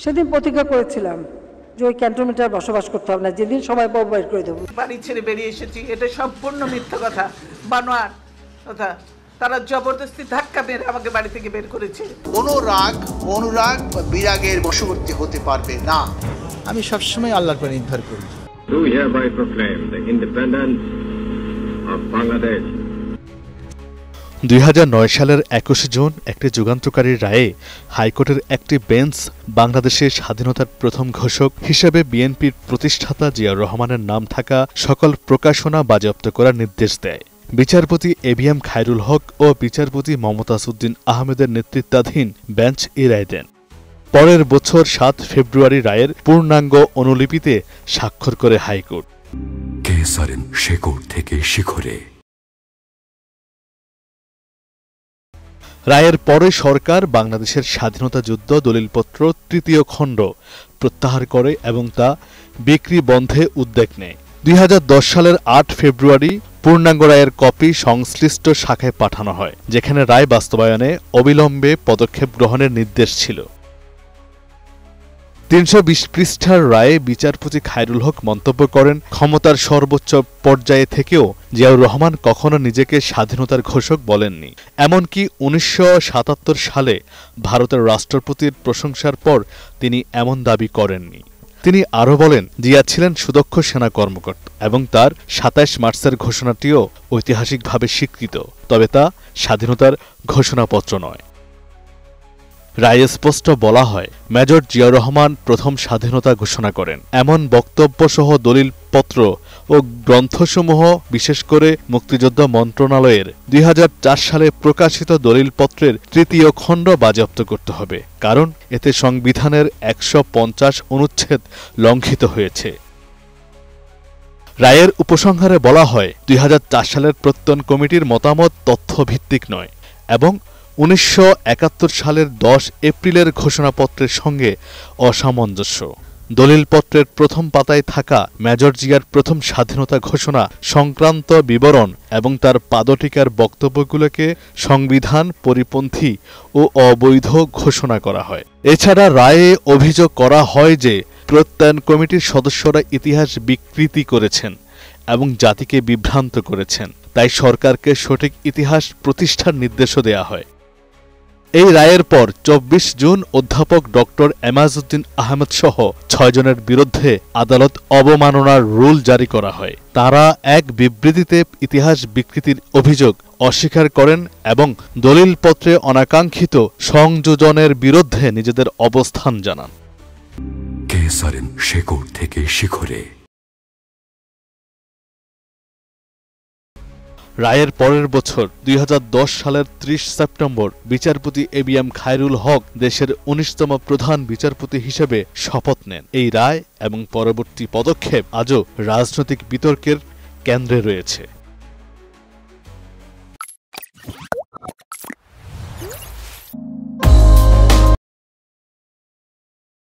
সেদিন প্রতিজ্ঞা করেছিলাম যে ওই ক্যান্টনমেন্টে আর বসবাস করতে হবে না, যেদিন সবাই বের করে দেবো। বাড়ি ছেড়ে বেরিয়ে এসেছি, এটা সম্পূর্ণ মিথ্যা কথা, বানোয়ার কথা। তারা জবরদস্তি ধাক্কা মেরে আমাকে বাড়ি থেকে বের করেছে। কোনো রাগ, অনুরাগ বা বিরাগের বশবর্তী হতে পারবে না। আমি সবসময় আল্লাহর উপর নির্ভর করি। Do hereby proclaim the independence of Bangladesh. 2009 সালের 21 জুন একটি যুগান্তকারী রায়ে হাইকোর্টের একটি বেঞ্চ বাংলাদেশের স্বাধীনতার প্রথম ঘোষক হিসেবে বিএনপির প্রতিষ্ঠাতা জিয়াউর রহমানের নাম থাকা সকল প্রকাশনা বাজেয়াপ্ত করার নির্দেশ দেয়। বিচারপতি এবিএম খায়রুল হক ও বিচারপতি মমতাজ উদ্দিন আহমেদের নেতৃত্বাধীন বেঞ্চ এই রায় দেন। পরের বছর 7 ফেব্রুয়ারি রায়ের পূর্ণাঙ্গ অনুলিপিতে স্বাক্ষর করে হাইকোর্ট। কেসারেন শেকড় থেকে শিখরে। রায়ের পরে সরকার বাংলাদেশের স্বাধীনতা যুদ্ধ দলিলপত্র 3য় খণ্ড প্রত্যাহার করে এবং তা বিক্রি বন্ধে উদ্যোগ নেয়। 2010 সালের 8 ফেব্রুয়ারি পূর্ণাঙ্গ রায়ের কপি সংশ্লিষ্ট শাখায় পাঠানো হয়, যেখানে রায় বাস্তবায়নে অবিলম্বে পদক্ষেপ গ্রহণের নির্দেশ ছিল। 320 পৃষ্ঠার রায়ে বিচারপতি খায়রুল হক মন্তব্য করেন, ক্ষমতার সর্বোচ্চ পর্যায়ে থেকেও জিয়াউর রহমান কখনো নিজেকে স্বাধীনতার ঘোষক বলেননি। এমনকি 1977 সালে ভারতের রাষ্ট্রপতির প্রশংসার পর তিনি এমন দাবি করেননি। তিনি আরও বলেন, জিয়া ছিলেন সুদক্ষ সেনা কর্মকর্তা এবং তার 27 মার্চের ঘোষণাটিও ঐতিহাসিকভাবে স্বীকৃত, তবে তা স্বাধীনতার ঘোষণাপত্র নয়। রায়ে স্পষ্ট বলা হয়, মেজর জিয়াউর রহমান প্রথম স্বাধীনতা ঘোষণা করেন। এমন বক্তব্যসহ দলিলপত্র ও গ্রন্থসমূহ, বিশেষ করে মুক্তিযুদ্ধ মন্ত্রণালয়ের 2004 সালে প্রকাশিত দলিলপত্রের 3য় খণ্ড বাজেয়াপ্ত করতে হবে, কারণ এতে সংবিধানের 150 অনুচ্ছেদ লঙ্ঘিত হয়েছে। রায়ের উপসংহারে বলা হয়, 2004 সালের প্রত্যয়ন কমিটির মতামত তথ্যভিত্তিক নয় এবং 1971 সালের 10 এপ্রিলের ঘোষণাপত্রের সঙ্গে অসামঞ্জস্য। দলিলপত্রের প্রথম পাতায় থাকা মেজর জিয়ার প্রথম স্বাধীনতা ঘোষণা সংক্রান্ত বিবরণ এবং তার পাদটিকার বক্তব্যগুলোকে সংবিধান পরিপন্থী ও অবৈধ ঘোষণা করা হয়। এছাড়া রায়ে অভিযোগ করা হয় যে প্রত্যয়ন কমিটির সদস্যরা ইতিহাস বিকৃতি করেছেন এবং জাতিকে বিভ্রান্ত করেছেন, তাই সরকারকে সঠিক ইতিহাস প্রতিষ্ঠার নির্দেশও দেয়া হয়। এই রায়ের পর 24 জুন অধ্যাপক ডক্টর এমাজউদ্দিন আহমেদ সহ 6 জনের বিরুদ্ধে আদালত অবমাননার রুল জারি করা হয়। তারা এক বিবৃতিতে ইতিহাস বিকৃতির অভিযোগ অস্বীকার করেন এবং দলিলপত্রে অনাকাঙ্ক্ষিত সংযোজনের বিরুদ্ধে নিজেদের অবস্থান জানান। কেসারেন শেকড় থেকে শিখরে। রায়ের পরের বছর 2010 সালের 30 সেপ্টেম্বর বিচারপতি এবিএম খায়রুল হক দেশের 19তম প্রধান বিচারপতি হিসেবে শপথ নেন। এই রায় এবং পরবর্তী পদক্ষেপ আজও রাজনৈতিক বিতর্কের কেন্দ্রে রয়েছে।